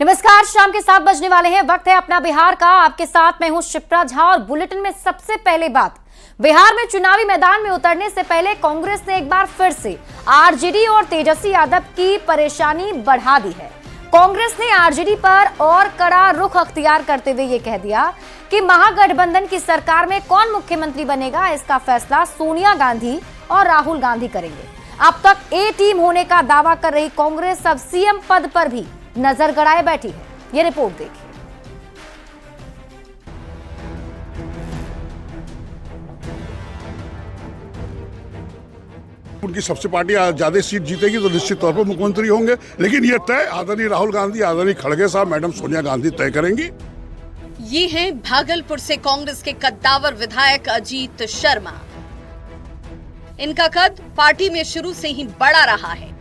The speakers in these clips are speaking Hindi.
नमस्कार, शाम के 7 बजने वाले हैं। वक्त है अपना बिहार का। आपके साथ मैं हूं शिप्रा झा और बुलेटिन में सबसे पहले बात, बिहार में चुनावी मैदान में उतरने से पहले कांग्रेस ने एक बार फिर से आरजेडी और तेजस्वी यादव की परेशानी बढ़ा दी है। कांग्रेस ने आरजेडी पर और कड़ा रुख अख्तियार करते हुए ये कह दिया कि महागठबंधन की सरकार में कौन मुख्यमंत्री बनेगा, इसका फैसला सोनिया गांधी और राहुल गांधी करेंगे। अब तक ए टीम होने का दावा कर रही कांग्रेस अब सीएम पद पर भी नजर गड़ाए बैठी है। ये रिपोर्ट देखिए। उनकी सबसे पार्टी ज्यादा सीट जीतेगी तो निश्चित तौर पर मुख्यमंत्री होंगे, लेकिन ये तय आदरणीय राहुल गांधी, आदरणीय खड़गे साहब, मैडम सोनिया गांधी तय करेंगी। ये हैं भागलपुर से कांग्रेस के कद्दावर विधायक अजीत शर्मा। इनका कद पार्टी में शुरू से ही बड़ा रहा है।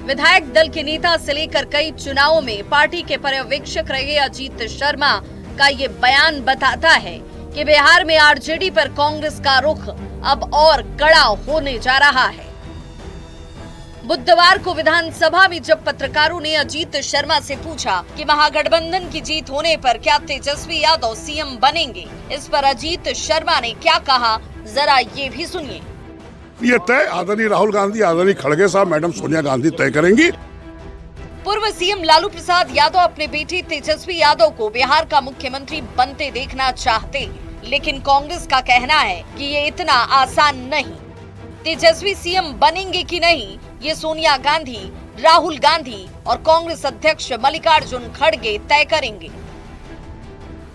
विधायक दल के नेता से लेकर कई चुनावों में पार्टी के पर्यवेक्षक रहे अजीत शर्मा का ये बयान बताता है कि बिहार में आरजेडी पर कांग्रेस का रुख अब और कड़ा होने जा रहा है। बुधवार को विधानसभा में जब पत्रकारों ने अजीत शर्मा से पूछा कि महागठबंधन की जीत होने पर क्या तेजस्वी यादव सीएम बनेंगे, इस पर अजीत शर्मा ने क्या कहा, जरा ये भी सुनिए। ये तय आदरणीय राहुल गांधी, आदरणीय खड़गे साहब, मैडम सोनिया गांधी तय करेंगी। पूर्व सीएम लालू प्रसाद यादव अपने बेटे तेजस्वी यादव को बिहार का मुख्यमंत्री बनते देखना चाहते हैं, लेकिन कांग्रेस का कहना है कि ये इतना आसान नहीं। तेजस्वी सीएम बनेंगे कि नहीं, ये सोनिया गांधी, राहुल गांधी और कांग्रेस अध्यक्ष मल्लिकार्जुन खड़गे तय करेंगे।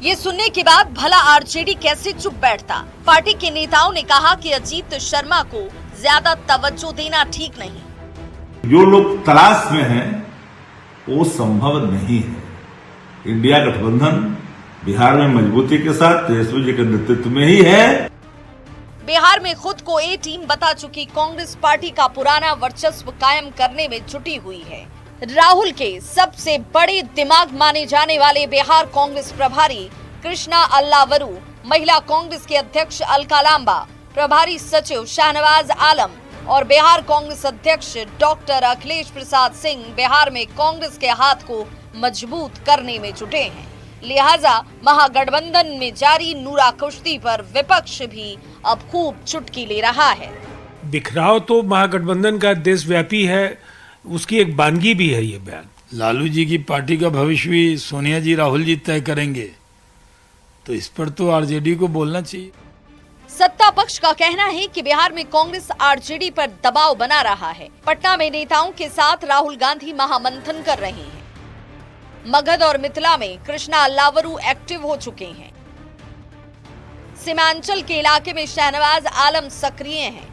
ये सुनने के बाद भला आरजेडी कैसे चुप बैठता। पार्टी के नेताओं ने कहा कि अजीत शर्मा को ज्यादा तवज्जो देना ठीक नहीं। जो लोग तलाश में हैं वो संभव नहीं है। इंडिया गठबंधन बिहार में मजबूती के साथ तेजस्वी जी के नेतृत्व में ही है। बिहार में खुद को ए टीम बता चुकी कांग्रेस पार्टी का पुराना वर्चस्व कायम करने में जुटी हुई है। राहुल के सबसे बड़े दिमाग माने जाने वाले बिहार कांग्रेस प्रभारी कृष्णा अल्लावरू, महिला कांग्रेस के अध्यक्ष अलका लांबा, प्रभारी सचिव शाहनवाज आलम और बिहार कांग्रेस अध्यक्ष डॉक्टर अखिलेश प्रसाद सिंह बिहार में कांग्रेस के हाथ को मजबूत करने में जुटे हैं। लिहाजा महागठबंधन में जारी नूरा कुश्ती पर विपक्ष भी अब खूब चुटकी ले रहा है। बिखराव तो महागठबंधन का देशव्यापी है, उसकी एक बानगी भी है ये बयान। लालू जी की पार्टी का भविष्य भी सोनिया जी, राहुल जी तय करेंगे, तो इस पर तो आरजेडी को बोलना चाहिए। सत्ता पक्ष का कहना है कि बिहार में कांग्रेस आरजेडी पर दबाव बना रहा है। पटना में नेताओं के साथ राहुल गांधी महामंथन कर रहे हैं। मगध और मिथिला में कृष्णा अल्लावरू एक्टिव हो चुके हैं। सीमांचल के इलाके में शाहनवाज आलम सक्रिय हैं।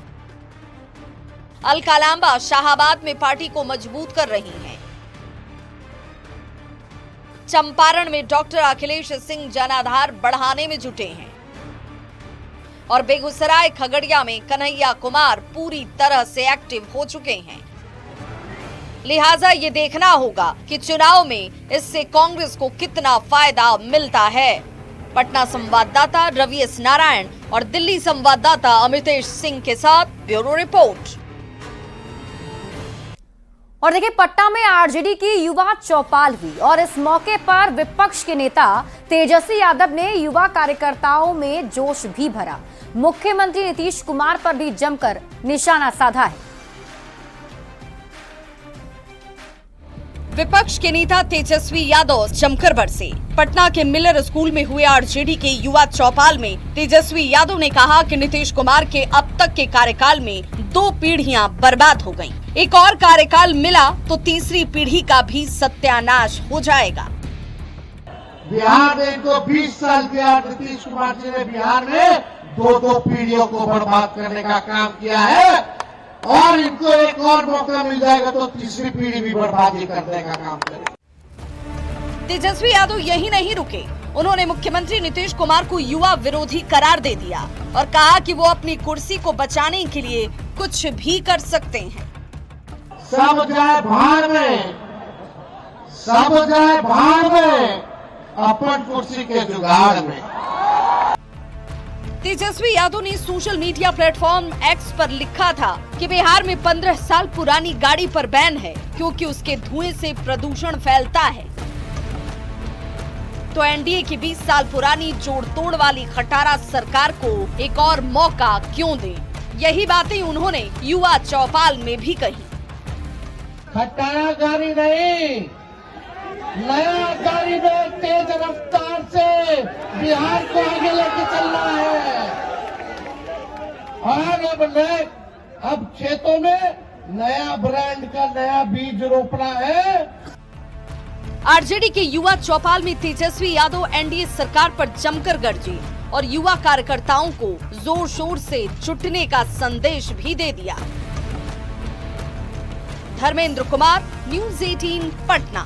अलका लांबा शाहाबाद में पार्टी को मजबूत कर रही हैं। चंपारण में डॉक्टर अखिलेश सिंह जनाधार बढ़ाने में जुटे हैं और बेगूसराय खगड़िया में कन्हैया कुमार पूरी तरह से एक्टिव हो चुके हैं। लिहाजा ये देखना होगा कि चुनाव में इससे कांग्रेस को कितना फायदा मिलता है। पटना संवाददाता रवि एस नारायण और दिल्ली संवाददाता अमितेश सिंह के साथ ब्यूरो रिपोर्ट। और देखिए, पटना में आरजेडी की युवा चौपाल हुई और इस मौके पर विपक्ष के नेता तेजस्वी यादव ने युवा कार्यकर्ताओं में जोश भी भरा। मुख्यमंत्री नीतीश कुमार पर भी जमकर निशाना साधा है। विपक्ष के नेता तेजस्वी यादव जमकर बरसे। पटना के मिलर स्कूल में हुए आरजेडी के युवा चौपाल में तेजस्वी यादव ने कहा कि नीतीश कुमार के अब तक के कार्यकाल में 2 पीढ़ियां बर्बाद हो गईं। एक और कार्यकाल मिला तो तीसरी पीढ़ी का भी सत्यानाश हो जाएगा। बिहार में इनको 20 साल किया नीतीश कुमार जी ने। बिहार में 2 पीढ़ियों को बर्बाद करने का काम किया है और इनको एक और मौका मिल जाएगा तो तीसरी पीढ़ी भी बर्बादी करने का काम करेगा। तेजस्वी यादव यही नहीं रुके। उन्होंने मुख्यमंत्री नीतीश कुमार को युवा विरोधी करार दे दिया और कहा कि वो अपनी कुर्सी को बचाने के लिए कुछ भी कर सकते हैं। सब जाए भाड़ में, सब जाए भाड़ में, अपन कुर्सी के जुगाड़ में। तेजस्वी यादव ने सोशल मीडिया प्लेटफॉर्म एक्स पर लिखा था कि बिहार में 15 साल पुरानी गाड़ी पर बैन है क्योंकि उसके धुएं से प्रदूषण फैलता है। तो एनडीए की 20 साल पुरानी जोड़ तोड़ वाली खटारा सरकार को एक और मौका क्यों दे? यही बातें उन्होंने युवा चौपाल में भी कही। खटारा गाड़ी नहीं, नया गाड़ी में तेज रफ्तार से बिहार को आगे लेके चलना है। और अब खेतों में नया ब्रांड का नया बीज रोपना है। आरजेडी के युवा चौपाल में तेजस्वी यादव एनडीए सरकार पर जमकर गरजे और युवा कार्यकर्ताओं को जोर शोर से जुटने का संदेश भी दे दिया। धर्मेंद्र कुमार, न्यूज़ 18 पटना।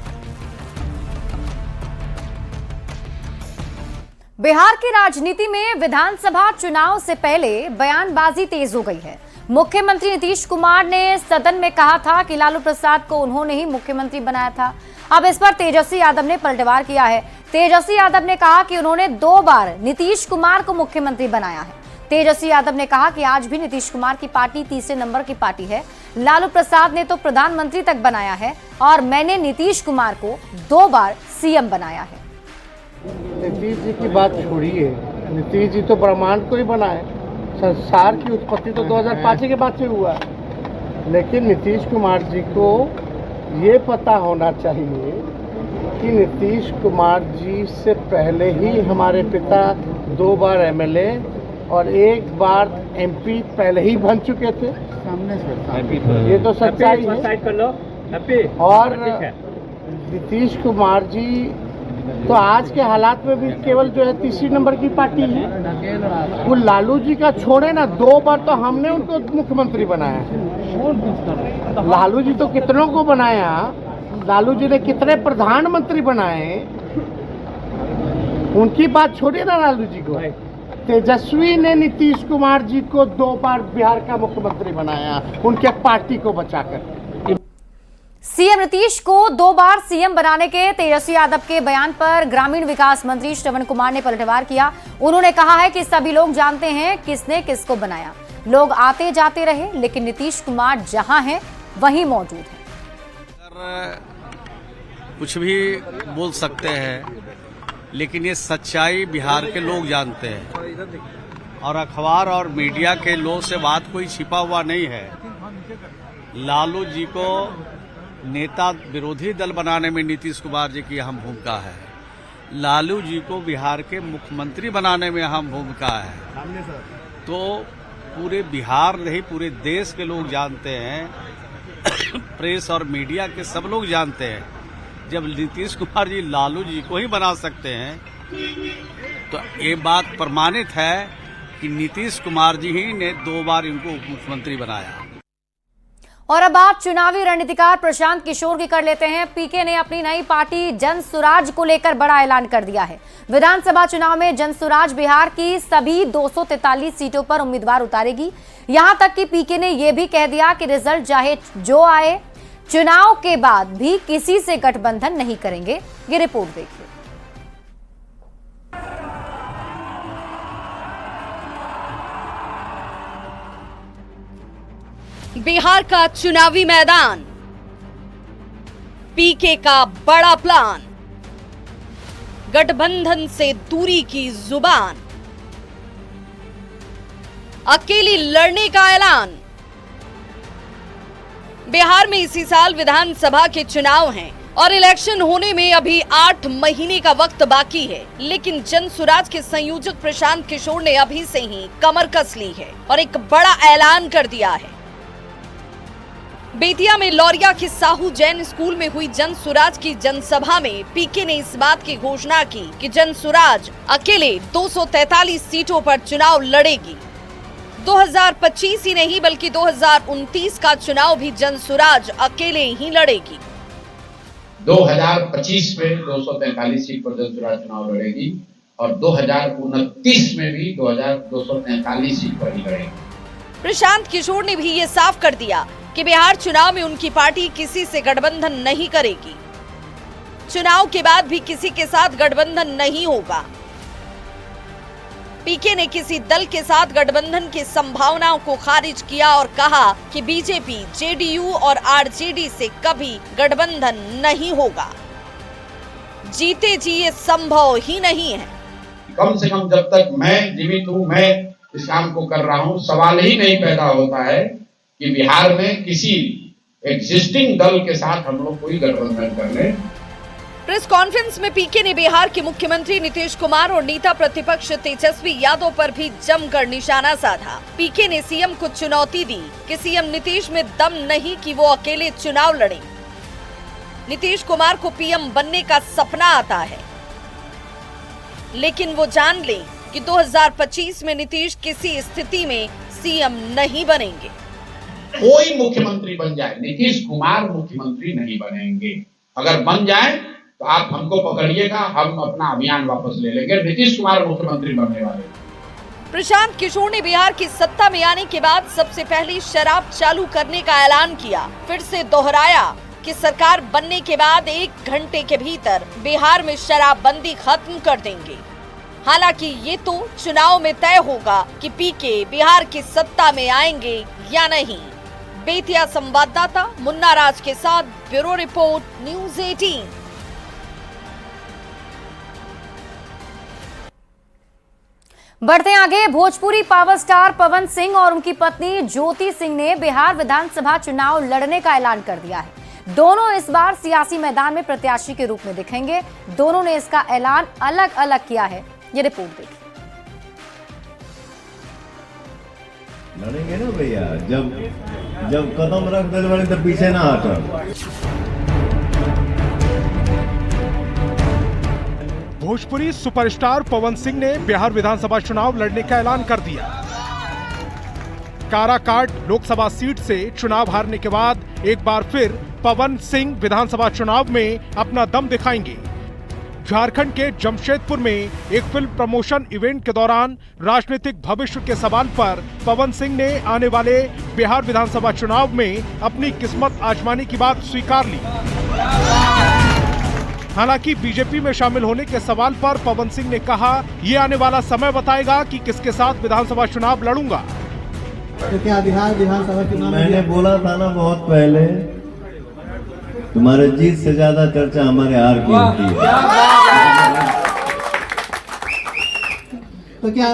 बिहार की राजनीति में विधानसभा चुनाव से पहले बयानबाजी तेज हो गई है। मुख्यमंत्री नीतीश कुमार ने सदन में कहा था कि लालू प्रसाद को उन्होंने ही मुख्यमंत्री बनाया था। अब इस पर तेजस्वी यादव ने पलटवार किया है। तेजस्वी यादव ने कहा कि उन्होंने 2 बार नीतीश कुमार को मुख्यमंत्री बनाया है। तेजस्वी यादव ने कहा कि आज भी नीतीश कुमार की पार्टी तीसरे नंबर की पार्टी है। लालू प्रसाद ने तो प्रधानमंत्री तक बनाया है और मैंने नीतीश कुमार को 2 बार सीएम बनाया है। नीतीश जी की बात छोड़िए, नीतीश जी तो ब्रह्मांड को ही बनाए। संसार की उत्पत्ति तो 2005 के बाद से हुआ। लेकिन नीतीश कुमार जी को ये पता होना चाहिए कि नीतीश कुमार जी से पहले ही हमारे पिता 2 बार एमएलए और 1 बार एमपी पहले ही बन चुके थे। सामने से ये तो सच्चाई है। और नीतीश कुमार जी तो आज के हालात में भी केवल जो है तीसरी नंबर की पार्टी है। वो लालू जी का छोड़े ना, 2 बार तो हमने उनको मुख्यमंत्री बनाया। लालू जी तो कितनों को बनाया, लालू जी ने कितने प्रधानमंत्री बनाए, उनकी बात छोड़िए ना लालू जी को। तेजस्वी ने नीतीश कुमार जी को 2 बार बिहार का मुख्यमंत्री बनाया, उनके पार्टी को बचाकर। सीएम नीतीश को 2 बार सीएम बनाने के तेजस्वी यादव के बयान पर ग्रामीण विकास मंत्री श्रवण कुमार ने पलटवार किया। उन्होंने कहा है कि सभी लोग जानते हैं किसने किसको बनाया। लोग आते जाते रहे, लेकिन नीतीश कुमार जहां हैं वहीं मौजूद है। कुछ भी बोल सकते हैं, लेकिन ये सच्चाई बिहार के लोग जानते हैं और अखबार और मीडिया के लोग से बात कोई छिपा हुआ नहीं है। लालू जी को नेता विरोधी दल बनाने में नीतीश कुमार जी की अहम भूमिका है। लालू जी को बिहार के मुख्यमंत्री बनाने में अहम भूमिका है। तो पूरे बिहार नहीं, पूरे देश के लोग जानते हैं, प्रेस और मीडिया के सब लोग जानते हैं। जब नीतीश कुमार जी लालू जी को ही बना सकते हैं तो ये बात प्रमाणित है कि नीतीश कुमार जी ही ने 2 बार इनको उप मुख्यमंत्री बनाया। और अब बात चुनावी रणनीतिकार प्रशांत किशोर की कर लेते हैं। पीके ने अपनी नई पार्टी जन सुराज को लेकर बड़ा ऐलान कर दिया है। विधानसभा चुनाव में जन सुराज बिहार की सभी 243 सीटों पर उम्मीदवार उतारेगी। यहां तक कि पीके ने यह भी कह दिया कि रिजल्ट चाहे जो आए, चुनाव के बाद भी किसी से गठबंधन नहीं करेंगे। ये रिपोर्ट देखिए। बिहार का चुनावी मैदान, पीके का बड़ा प्लान, गठबंधन से दूरी की जुबान, अकेली लड़ने का ऐलान। बिहार में इसी साल विधानसभा के चुनाव हैं और इलेक्शन होने में अभी 8 महीने का वक्त बाकी है, लेकिन जन सुराज के संयोजक प्रशांत किशोर ने अभी से ही कमर कस ली है और एक बड़ा ऐलान कर दिया है। बेतिया में लौरिया के साहू जैन स्कूल में हुई जन सुराज की जनसभा में पीके ने इस बात की घोषणा की कि जन सुराज अकेले 243 सीटों पर चुनाव लड़ेगी। 2025 ही नहीं बल्कि 2029 का चुनाव भी जन सुराज अकेले ही लड़ेगी। 2025 में 243 सीट पर जन सुराज चुनाव लड़ेगी और 2029 में भी 243 सीट पर ही लड़ेगी। प्रशांत किशोर ने भी ये साफ कर दिया कि बिहार चुनाव में उनकी पार्टी किसी से गठबंधन नहीं करेगी। चुनाव के बाद भी किसी के साथ गठबंधन नहीं होगा। पीके ने किसी दल के साथ गठबंधन की संभावनाओं को खारिज किया और कहा कि बीजेपी, जेडीयू और आरजेडी से कभी गठबंधन नहीं होगा। जीते जी ये संभव ही नहीं है। कम से कम जब तक मैं जीवित हूँ, मैं इस काम को कर रहा हूँ, सवाल ही नहीं पैदा होता है कि बिहार में किसी एग्जिस्टिंग दल के साथ हम लोग कोई गठबंधन कर लें। प्रेस कॉन्फ्रेंस में पीके ने बिहार के मुख्यमंत्री नीतीश कुमार और नेता प्रतिपक्ष तेजस्वी यादव पर भी जमकर निशाना साधा। पीके ने सीएम को चुनौती दी कि सीएम नीतीश में दम नहीं कि वो अकेले चुनाव लड़े। नीतीश कुमार को पीएम बनने का सपना आता है, लेकिन वो जान ले कि 2025 में नीतीश किसी स्थिति में सीएम नहीं बनेंगे। कोई मुख्यमंत्री बन जाए, नीतीश कुमार मुख्यमंत्री नहीं बनेंगे। अगर बन जाए तो आप हमको पकड़िएगा, हम अपना अभियान वापस ले लेंगे। नीतीश कुमार मुख्यमंत्री बनने वाले। प्रशांत किशोर ने बिहार की सत्ता में आने के बाद सबसे पहले शराब चालू करने का ऐलान किया। फिर से दोहराया कि सरकार बनने के बाद 1 घंटे के भीतर बिहार में शराबबंदी खत्म कर देंगे। हालांकि ये तो चुनाव में तय होगा कि पीके बिहार की सत्ता में आएंगे या नहीं। बेतिया संवाददाता मुन्ना राज के साथ ब्यूरो रिपोर्ट, न्यूज़ 18। बढ़ते आगे, भोजपुरी पावर स्टार पवन सिंह और उनकी पत्नी ज्योति सिंह ने बिहार विधानसभा चुनाव लड़ने का ऐलान कर दिया है। दोनों इस बार सियासी मैदान में प्रत्याशी के रूप में दिखेंगे। दोनों ने इसका ऐलान अलग अलग किया है। ये रिपोर्ट देखिए। लड़ेंगे ना भैया, जब कदम रख दे बड़े तो पीछे ना हटो। भोजपुरी सुपरस्टार पवन सिंह ने बिहार विधानसभा चुनाव लड़ने का ऐलान कर दिया। काराकाट लोकसभा सीट से चुनाव हारने के बाद एक बार फिर पवन सिंह विधानसभा चुनाव में अपना दम दिखाएंगे। झारखंड के जमशेदपुर में एक फिल्म प्रमोशन इवेंट के दौरान राजनीतिक भविष्य के सवाल पर पवन सिंह ने आने वाले बिहार विधानसभा चुनाव में अपनी किस्मत आजमाने की बात स्वीकार ली। हालांकि बीजेपी में शामिल होने के सवाल पर पवन सिंह ने कहा, ये आने वाला समय बताएगा कि किसके साथ विधानसभा चुनाव लड़ूंगा। तो क्या बिहार विधानसभा चुनाव मैंने बोला था ना बहुत पहले, तुम्हारे जीत से ज्यादा चर्चा हमारे हार की होती है। तो क्या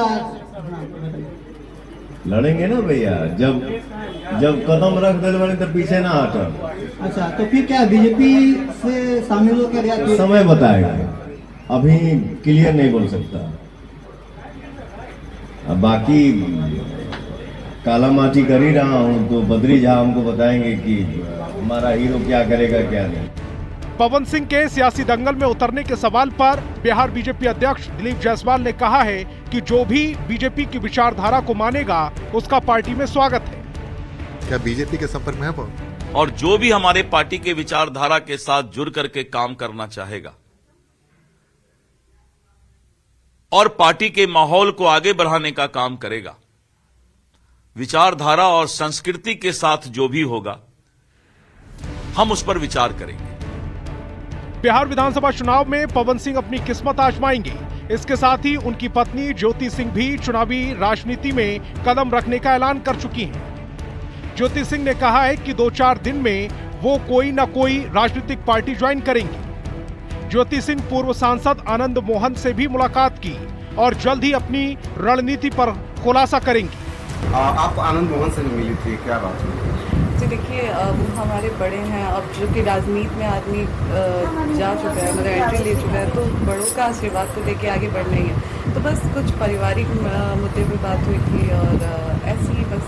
लड़ेंगे ना भैया, जब कदम रख दे बड़े तो पीछे ना हटो। अच्छा, तो फिर क्या बीजेपी से शामिल होकर या समय बताएगा, अभी क्लियर नहीं बोल सकता। अब बाकी काला माटी कर ही रहा हूं, तो बद्री झा हमको बताएंगे कि हमारा हीरो क्या करेगा क्या नहीं। पवन सिंह के सियासी दंगल में उतरने के सवाल पर बिहार बीजेपी अध्यक्ष दिलीप जायसवाल ने कहा है कि जो भी बीजेपी की विचारधारा को मानेगा उसका पार्टी में स्वागत है। क्या बीजेपी के संपर्क में है पवन? और जो भी हमारे पार्टी के विचारधारा के साथ जुड़ करके काम करना चाहेगा और पार्टी के माहौल को आगे बढ़ाने का काम करेगा, विचारधारा और संस्कृति के साथ जो भी होगा हम उस पर विचार करेंगे। बिहार विधानसभा चुनाव में पवन सिंह अपनी किस्मत आजमाएंगे। इसके साथ ही उनकी पत्नी ज्योति सिंह भी चुनावी राजनीति में कदम रखने का ऐलान कर चुकी हैं। ज्योति सिंह ने कहा है कि 2-4 दिन में वो कोई न कोई राजनीतिक पार्टी ज्वाइन करेंगी। ज्योति सिंह पूर्व सांसद आनंद मोहन से भी मुलाकात की और जल्द ही अपनी रणनीति पर खुलासा करेंगी। आप आनंद मोहन से मिली थी, क्या बात हुई? जी देखिए, वो हमारे बड़े हैं, अब जो कि राजनीति में आदमी जा चुका है, मतलब एंट्री ले चुका है, तो बड़ों का आशीर्वाद को लेके आगे बढ़ना ही है। तो बस कुछ पारिवारिक मुद्दे पे बात हुई थी और ऐसे ही बस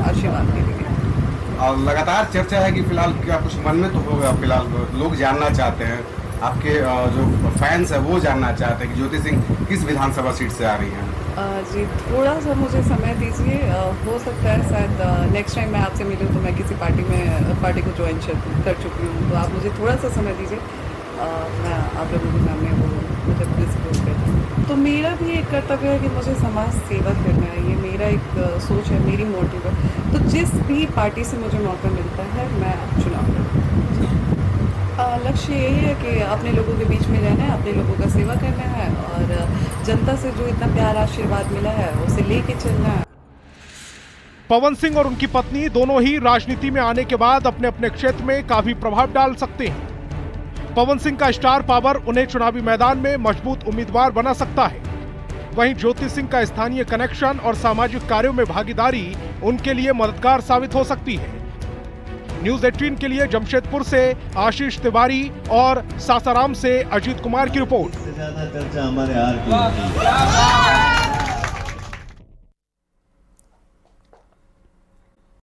आशीर्वाद के लिए। और लगातार चर्चा है कि फिलहाल क्या कुछ मन में तो होगा, फिलहाल लोग जानना चाहते हैं, आपके जो फैंस है वो जानना चाहते हैं कि ज्योति सिंह किस विधानसभा सीट से आ रही हैं। जी थोड़ा सा मुझे समय दीजिए, हो सकता है शायद नेक्स्ट टाइम मैं आपसे मिलूं तो मैं किसी पार्टी को ज्वाइन कर चुकी हूँ, तो आप मुझे थोड़ा सा समय दीजिए, मैं आप लोगों के सामने वो मतलब डिस्क्लोज करती हूँ। तो मेरा भी एक कर्तव्य है कि मुझे समाज सेवा करना है, ये मेरा एक सोच है, मेरी मोटिव है। तो जिस भी पार्टी से मुझे मौका मिलता है मैं चुनाव लड़ूंगी। लक्ष्य यही है कि अपने लोगों के बीच में रहना है, अपने लोगों का सेवा करना है और जनता से जो इतना प्यार आशीर्वाद मिला है उसे लेके चलना है। पवन सिंह और उनकी पत्नी दोनों ही राजनीति में आने के बाद अपने अपने क्षेत्र में काफी प्रभाव डाल सकते हैं। पवन सिंह का स्टार पावर उन्हें चुनावी मैदान में मजबूत उम्मीदवार बना सकता है। वहीं ज्योति सिंह का स्थानीय कनेक्शन और सामाजिक कार्यों में भागीदारी उनके लिए मददगार साबित हो सकती है। न्यूज 18 के लिए जमशेदपुर से आशीष तिवारी और सासाराम से अजीत कुमार की रिपोर्ट। ज्यादा चर्चा हमारे हार की होती है।